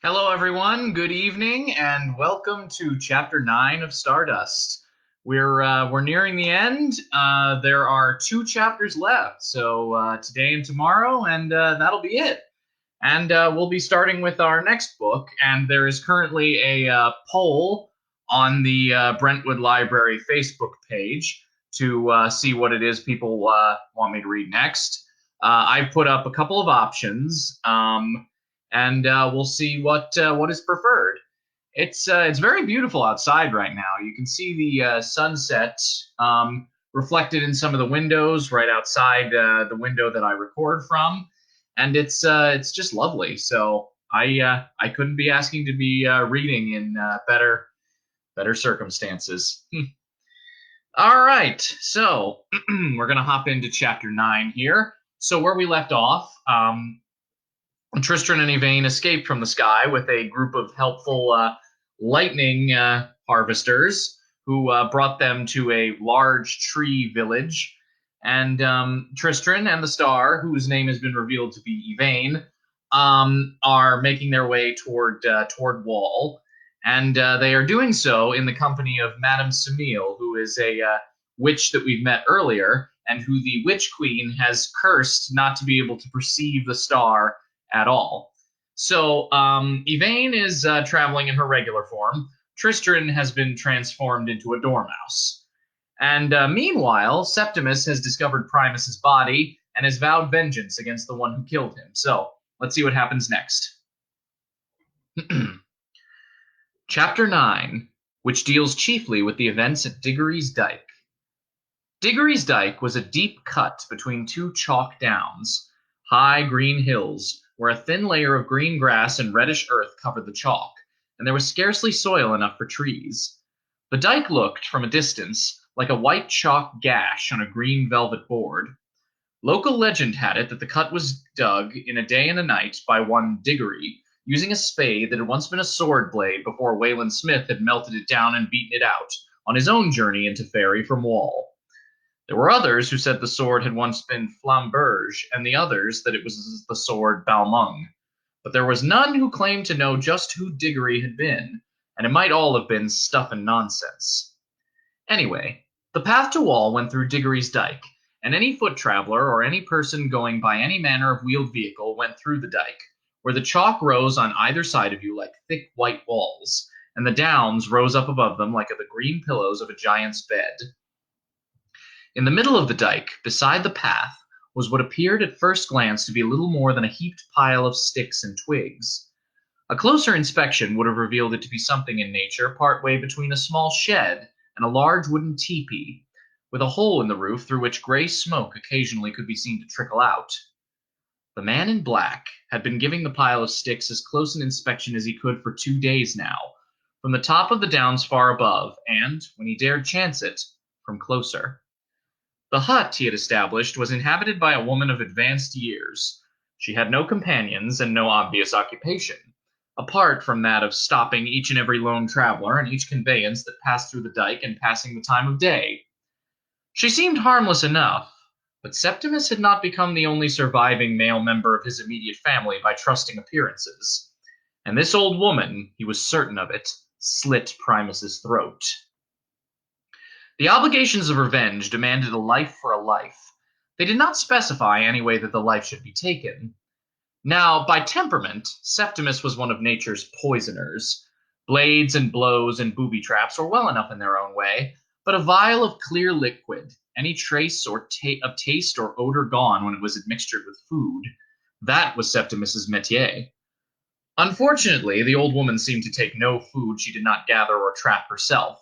Hello, everyone. Good evening, and welcome to Chapter 9 of Stardust. We're nearing the end. There are two chapters left, so today and tomorrow, and that'll be it. And we'll be starting with our next book. And there is currently a poll on the Brentwood Library Facebook page to see what it is people want me to read next. I've put up a couple of options, and we'll see what is preferred. It's very beautiful outside right now. You can see the sunset reflected in some of the windows right outside the window that I record from, and it's just lovely. So I couldn't be asking to be reading in better circumstances. All right, so we're gonna hop into chapter 9 here. So where we left off, Tristran and Yvaine escaped from the sky with a group of helpful lightning harvesters who brought them to a large tree village. And Tristran and the star, whose name has been revealed to be Yvaine, are making their way toward Wall. And they are doing so in the company of Madame Semele, who is a witch that we've met earlier, and who the Witch Queen has cursed not to be able to perceive the star at all. So Yvaine is traveling in her regular form. Tristran has been transformed into a dormouse. And meanwhile, Septimus has discovered Primus's body and has vowed vengeance against the one who killed him. So let's see what happens next. Chapter 9, which deals chiefly with the events at Diggory's Dyke. Diggory's Dyke was a deep cut between two chalk downs, high green hills, where a thin layer of green grass and reddish earth covered the chalk, and there was scarcely soil enough for trees. The dike looked, from a distance, like a white chalk gash on a green velvet board. Local legend had it that the cut was dug in a day and a night by one Diggory, using a spade that had once been a sword blade before Wayland Smith had melted it down and beaten it out, on his own journey into Fairy from Wall. There were others who said the sword had once been Flamberge, and the others that it was the sword Balmung. But there was none who claimed to know just who Diggory had been, and it might all have been stuff and nonsense. Anyway, the path to Wall went through Diggory's Dyke, and any foot traveler or any person going by any manner of wheeled vehicle went through the dyke, where the chalk rose on either side of you like thick white walls, and the downs rose up above them like the green pillows of a giant's bed. In the middle of the dyke, beside the path, was what appeared at first glance to be little more than a heaped pile of sticks and twigs. A closer inspection would have revealed it to be something in nature part way between a small shed and a large wooden tepee, with a hole in the roof through which gray smoke occasionally could be seen to trickle out. The man in black had been giving the pile of sticks as close an inspection as he could for 2 days now, from the top of the downs far above, and, when he dared chance it, from closer. The hut he had established was inhabited by a woman of advanced years. She had no companions and no obvious occupation, apart from that of stopping each and every lone traveler and each conveyance that passed through the dyke and passing the time of day. She seemed harmless enough, but Septimus had not become the only surviving male member of his immediate family by trusting appearances, and this old woman, he was certain of it, slit Primus's throat. The obligations of revenge demanded a life for a life. They did not specify any way that the life should be taken. Now, by temperament, Septimus was one of nature's poisoners. Blades and blows and booby traps were well enough in their own way, but a vial of clear liquid, any trace of taste or odor gone when it was admixtured with food, that was Septimus's métier. Unfortunately, the old woman seemed to take no food she did not gather or trap herself,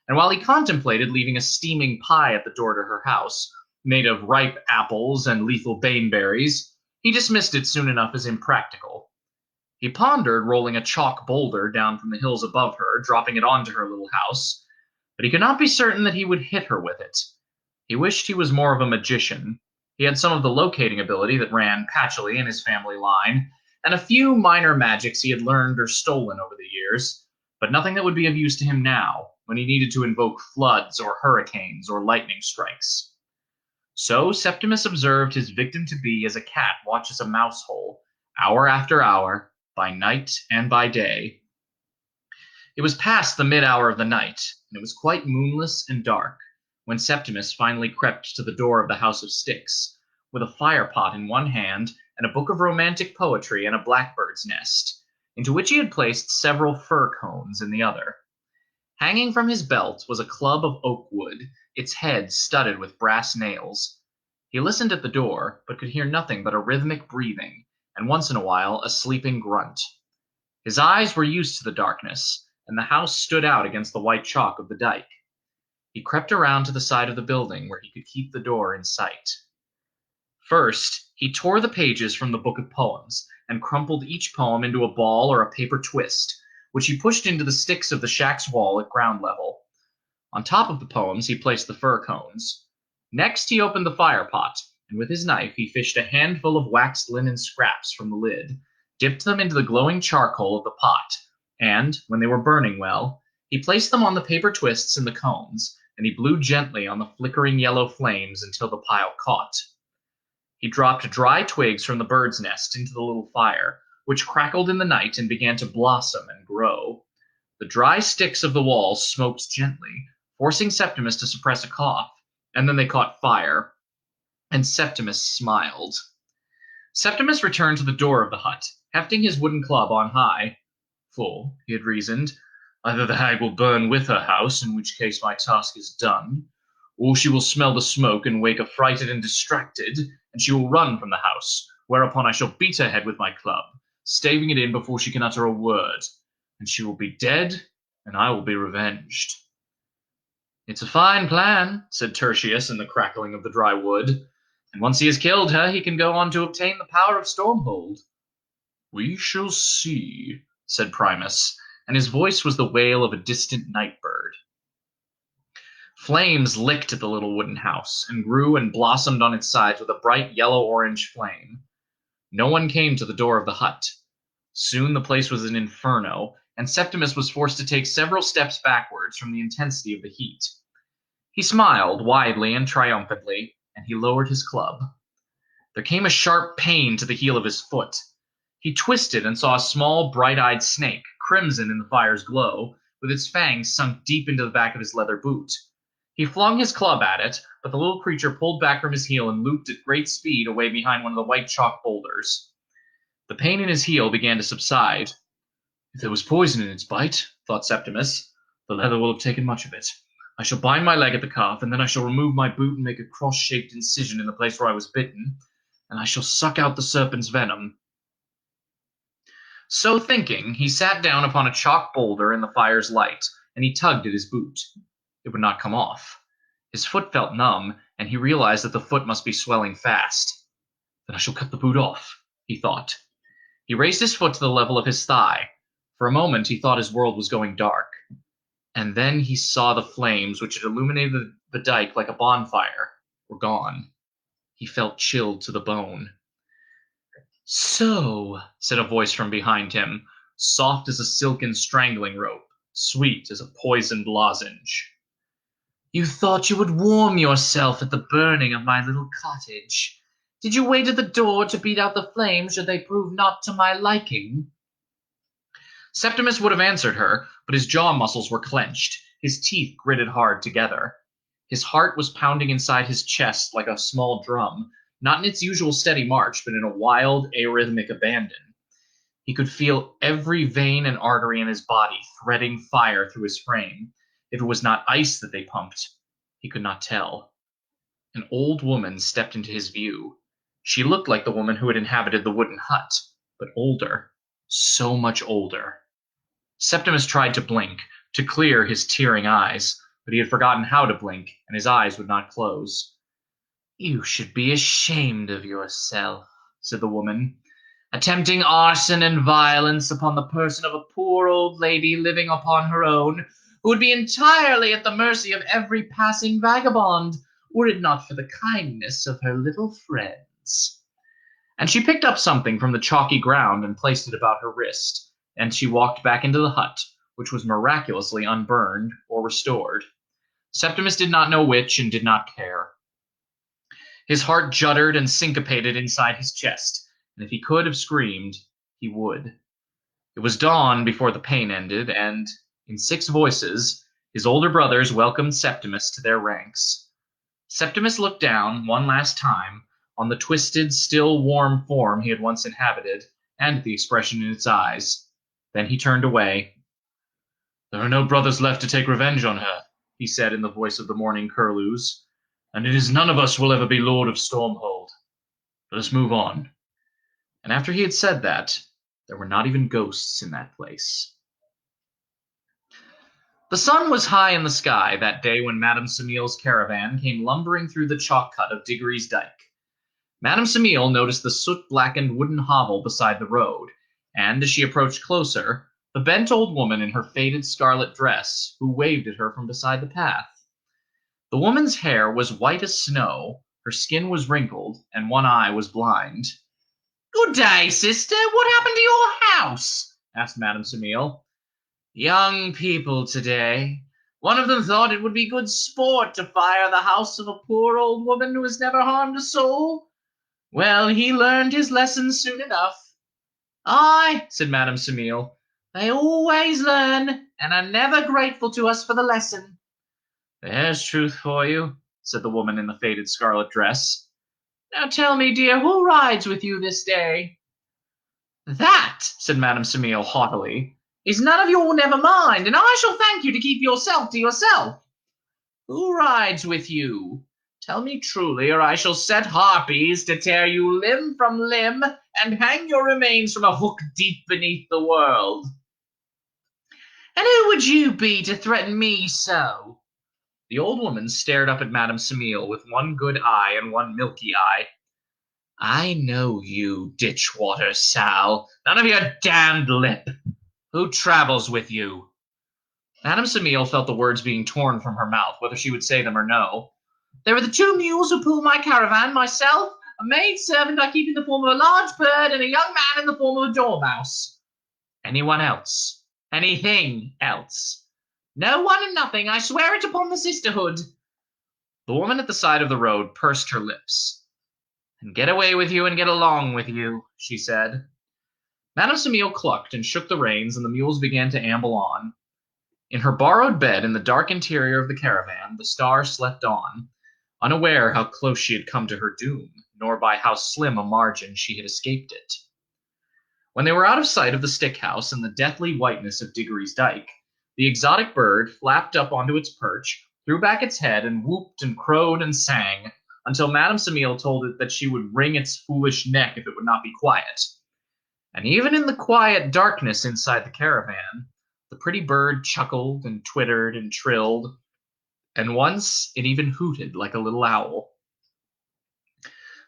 and while he contemplated leaving a steaming pie at the door to her house, made of ripe apples and lethal baneberries, he dismissed it soon enough as impractical. He pondered rolling a chalk boulder down from the hills above her, dropping it onto her little house, but he could not be certain that he would hit her with it. He wished he was more of a magician. He had some of the locating ability that ran patchily in his family line, and a few minor magics he had learned or stolen over the years, but nothing that would be of use to him now, when he needed to invoke floods or hurricanes or lightning strikes. So Septimus observed his victim-to-be as a cat watches a mouse hole, hour after hour, by night and by day. It was past the mid-hour of the night, and it was quite moonless and dark, when Septimus finally crept to the door of the House of Sticks, with a fire-pot in one hand and a book of romantic poetry and a blackbird's nest, into which he had placed several fir cones in the other. Hanging from his belt was a club of oak wood, its head studded with brass nails. He listened at the door, but could hear nothing but a rhythmic breathing, and once in a while a sleeping grunt. His eyes were used to the darkness, and the house stood out against the white chalk of the dyke. He crept around to the side of the building where he could keep the door in sight. First, he tore the pages from the book of poems and crumpled each poem into a ball or a paper twist, which he pushed into the sticks of the shack's wall at ground level. On top of the poems, he placed the fir cones. Next, he opened the fire pot, and with his knife, he fished a handful of waxed linen scraps from the lid, dipped them into the glowing charcoal of the pot, and, when they were burning well, he placed them on the paper twists and the cones, and he blew gently on the flickering yellow flames until the pile caught. He dropped dry twigs from the bird's nest into the little fire, which crackled in the night and began to blossom and grow. The dry sticks of the walls smoked gently, forcing Septimus to suppress a cough, and then they caught fire, and Septimus smiled. Septimus returned to the door of the hut, hefting his wooden club on high. For, he had reasoned, either the hag will burn with her house, in which case my task is done, or she will smell the smoke and wake affrighted and distracted, and she will run from the house, whereupon I shall beat her head with my club, staving it in before she can utter a word, and she will be dead, and I will be revenged. It's a fine plan, said Tertius in the crackling of the dry wood, and once he has killed her, he can go on to obtain the power of Stormhold. We shall see, said Primus, and his voice was the wail of a distant night bird. Flames licked at the little wooden house, and grew and blossomed on its sides with a bright yellow-orange flame. No one came to the door of the hut. Soon the place was an inferno, and Septimus was forced to take several steps backwards from the intensity of the heat. He smiled widely and triumphantly, and he lowered his club. There came a sharp pain to the heel of his foot. He twisted and saw a small, bright-eyed snake, crimson in the fire's glow, with its fangs sunk deep into the back of his leather boot. He flung his club at it, but the little creature pulled back from his heel and looped at great speed away behind one of the white chalk boulders. The pain in his heel began to subside. If there was poison in its bite, thought Septimus, the leather will have taken much of it. I shall bind my leg at the calf, and then I shall remove my boot and make a cross-shaped incision in the place where I was bitten, and I shall suck out the serpent's venom. So thinking, he sat down upon a chalk boulder in the fire's light, and he tugged at his boot. It would not come off. His foot felt numb, and he realized that the foot must be swelling fast. Then I shall cut the boot off, he thought. He raised his foot to the level of his thigh. For a moment he thought his world was going dark. And then he saw the flames, which had illuminated the dyke like a bonfire, were gone. He felt chilled to the bone. So, said a voice from behind him, soft as a silken strangling rope, sweet as a poisoned lozenge. You thought you would warm yourself at the burning of my little cottage. Did you wait at the door to beat out the flames should they prove not to my liking? Septimus would have answered her, but his jaw muscles were clenched, his teeth gritted hard together. His heart was pounding inside his chest like a small drum, not in its usual steady march, but in a wild, arrhythmic abandon. He could feel every vein and artery in his body threading fire through his frame. If it was not ice that they pumped, he could not tell. An old woman stepped into his view. She looked like the woman who had inhabited the wooden hut, but older, so much older. Septimus tried to blink, to clear his tearing eyes, but he had forgotten how to blink, and his eyes would not close. You should be ashamed of yourself, said the woman, attempting arson and violence upon the person of a poor old lady living upon her own, who would be entirely at the mercy of every passing vagabond, were it not for the kindness of her little friends. And she picked up something from the chalky ground and placed it about her wrist, and she walked back into the hut, which was miraculously unburned or restored. Septimus did not know which and did not care. His heart juddered and syncopated inside his chest, and if he could have screamed, he would. It was dawn before the pain ended, and, in 6 voices, his older brothers welcomed Septimus to their ranks. Septimus looked down, one last time, on the twisted, still warm form he had once inhabited, and the expression in its eyes. Then he turned away. "There are no brothers left to take revenge on her," he said in the voice of the mourning curlews, "and it is none of us will ever be Lord of Stormhold. Let us move on." And after he had said that, there were not even ghosts in that place. The sun was high in the sky that day when Madame Semele's caravan came lumbering through the chalk cut of Diggory's dyke. Madame Semele noticed the soot-blackened wooden hovel beside the road, and as she approached closer, the bent old woman in her faded scarlet dress, who waved at her from beside the path. The woman's hair was white as snow, her skin was wrinkled, and one eye was blind. "Good day, sister. What happened to your house?" asked Madame Semele. "Young people today. One of them thought it would be good sport to fire the house of a poor old woman who has never harmed a soul. Well, he learned his lesson soon enough." "Aye," said Madame Semele, "they always learn, and are never grateful to us for the lesson." "There's truth for you," said the woman in the faded scarlet dress. "Now tell me, dear, who rides with you this day?" "That," said Madame Semele haughtily, "is none of your never mind, and I shall thank you to keep yourself to yourself. Who rides with you? Tell me truly, or I shall set harpies to tear you limb from limb and hang your remains from a hook deep beneath the world." "And who would you be to threaten me so?" The old woman stared up at Madame Semele with one good eye and one milky eye. "I know you, ditchwater sow. None of your damned lip. Who travels with you?" Madame Semele felt the words being torn from her mouth, whether she would say them or no. "There are the 2 mules who pull my caravan, myself, a maid-servant I keep in the form of a large bird, and a young man in the form of a dormouse." "Anyone else? Anything else?" "No one and nothing. I swear it upon the sisterhood." The woman at the side of the road pursed her lips. "And get away with you and get along with you," she said. Madame Semele clucked and shook the reins, and the mules began to amble on. In her borrowed bed in the dark interior of the caravan, the star slept on, unaware how close she had come to her doom, nor by how slim a margin she had escaped it. When they were out of sight of the stick house and the deathly whiteness of Diggory's dyke, the exotic bird flapped up onto its perch, threw back its head, and whooped and crowed and sang, until Madame Semele told it that she would wring its foolish neck if it would not be quiet. And even in the quiet darkness inside the caravan, the pretty bird chuckled and twittered and trilled, and once it even hooted like a little owl.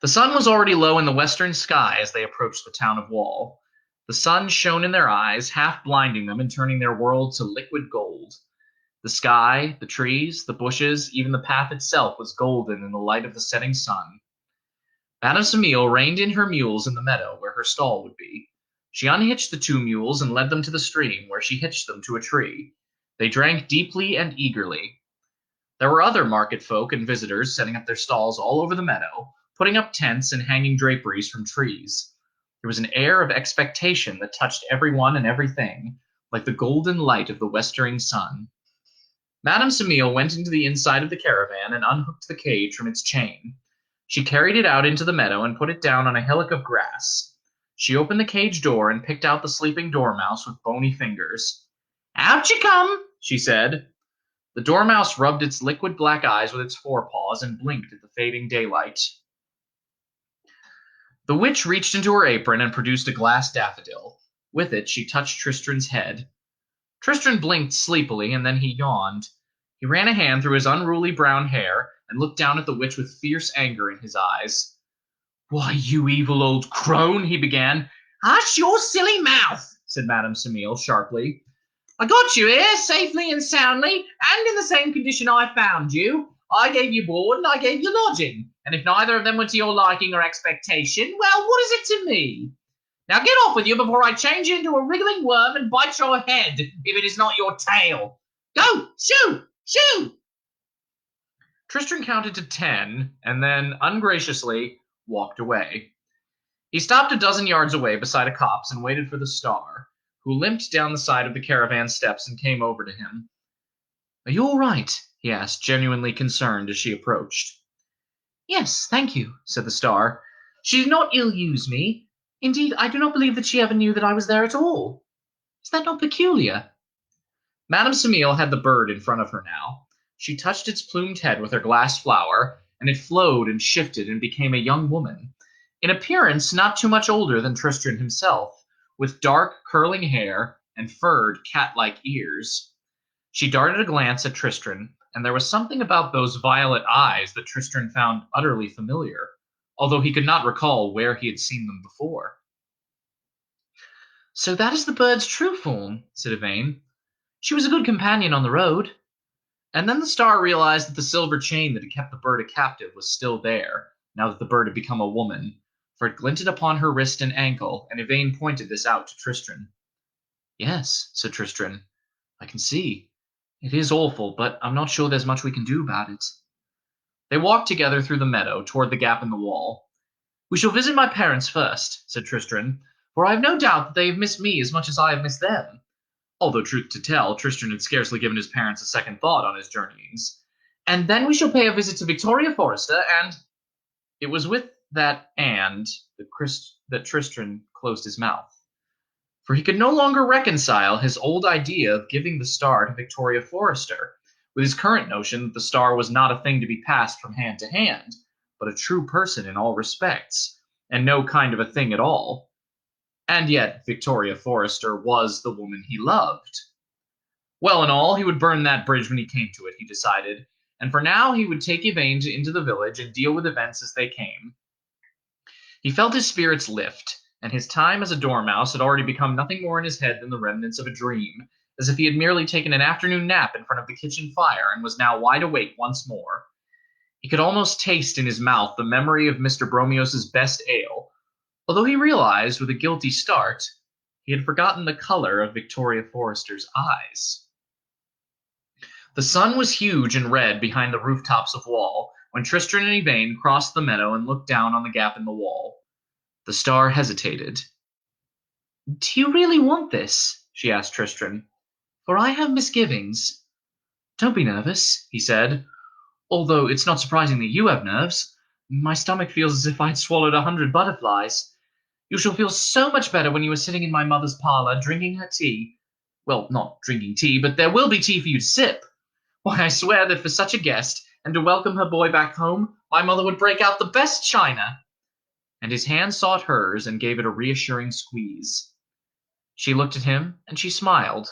The sun was already low in the western sky as they approached the town of Wall. The sun shone in their eyes, half blinding them and turning their world to liquid gold. The sky, the trees, the bushes, even the path itself was golden in the light of the setting sun. Madame Semele reined in her mules in the meadow where her stall would be. She unhitched the 2 mules and led them to the stream, where she hitched them to a tree. They drank deeply and eagerly. There were other market folk and visitors setting up their stalls all over the meadow, putting up tents and hanging draperies from trees. There was an air of expectation that touched everyone and everything, like the golden light of the westering sun. Madame Semele went into the inside of the caravan and unhooked the cage from its chain. She carried it out into the meadow and put it down on a hillock of grass. She opened the cage door and picked out the sleeping dormouse with bony fingers. "Out you come," she said. The dormouse rubbed its liquid black eyes with its forepaws and blinked at the fading daylight. The witch reached into her apron and produced a glass daffodil. With it she touched Tristran's head. Tristran blinked sleepily, and then he yawned. He ran a hand through his unruly brown hair and looked down at the witch with fierce anger in his eyes. "Why, you evil old crone," he began. "Hush your silly mouth," said Madame Semele sharply. "I got you here safely and soundly, and in the same condition I found you. I gave you board and I gave you lodging, and if neither of them were to your liking or expectation, well, what is it to me? Now get off with you before I change you into a wriggling worm and bite your head, if it is not your tail. Go! Shoo! Shoo!" Tristran counted to 10, and then, ungraciously, walked away. He stopped a dozen yards away beside a copse and waited for the star, who limped down the side of the caravan steps and came over to him. "Are you all right?" he asked, genuinely concerned as she approached. "Yes, thank you," said the star. "She did not ill-use me. Indeed, I do not believe that she ever knew that I was there at all. Is that not peculiar?" Madame Semele had the bird in front of her now. She touched its plumed head with her glass flower, and it flowed and shifted and became a young woman, in appearance not too much older than Tristran himself, with dark, curling hair and furred, cat-like ears. She darted a glance at Tristran, and there was something about those violet eyes that Tristran found utterly familiar, although he could not recall where he had seen them before. "So that is the bird's true form," said Yvaine. "She was a good companion on the road." And then the star realized that the silver chain that had kept the bird a captive was still there, now that the bird had become a woman, for it glinted upon her wrist and ankle, and Yvaine pointed this out to Tristran. "Yes," said Tristran, "I can see. It is awful, but I'm not sure there's much we can do about it." They walked together through the meadow toward the gap in the wall. "We shall visit my parents first," said Tristran, "for I have no doubt that they have missed me as much as I have missed them." Although, truth to tell, Tristran had scarcely given his parents a second thought on his journeyings. "And then we shall pay a visit to Victoria Forrester, and—" It was with that "and" that Tristran closed his mouth. For he could no longer reconcile his old idea of giving the star to Victoria Forrester, with his current notion that the star was not a thing to be passed from hand to hand, but a true person in all respects, and no kind of a thing at all. And yet Victoria Forrester was the woman he loved. Well and all, he would burn that bridge when he came to it, he decided, and for now he would take Yvaine into the village and deal with events as they came. He felt his spirits lift, and his time as a dormouse had already become nothing more in his head than the remnants of a dream, as if he had merely taken an afternoon nap in front of the kitchen fire and was now wide awake once more. He could almost taste in his mouth the memory of Mr. Bromios's best ale, although he realized, with a guilty start, he had forgotten the color of Victoria Forrester's eyes. The sun was huge and red behind the rooftops of Wall when Tristran and Yvaine crossed the meadow and looked down on the gap in the wall. The star hesitated. "Do you really want this?" she asked Tristran. "For I have misgivings." "Don't be nervous," he said, "although it's not surprising that you have nerves. My stomach feels as if I'd swallowed 100 butterflies. You shall feel so much better when you are sitting in my mother's parlor, drinking her tea. Well, not drinking tea, but there will be tea for you to sip. Why, I swear that for such a guest, and to welcome her boy back home, my mother would break out the best china." And his hand sought hers and gave it a reassuring squeeze. She looked at him, and she smiled,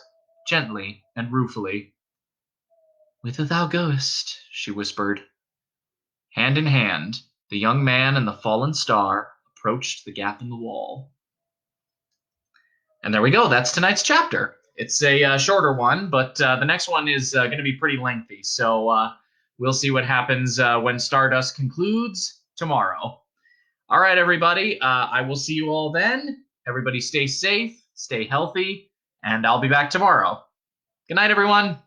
gently and ruefully. "Whither thou goest," she whispered. Hand in hand, the young man and the fallen star approached the gap in the wall. And there we go. That's tonight's chapter. It's a shorter one, but the next one is going to be pretty lengthy. So we'll see what happens when Stardust concludes tomorrow. All right, everybody. I will see you all then. Everybody stay safe, stay healthy, and I'll be back tomorrow. Good night, everyone.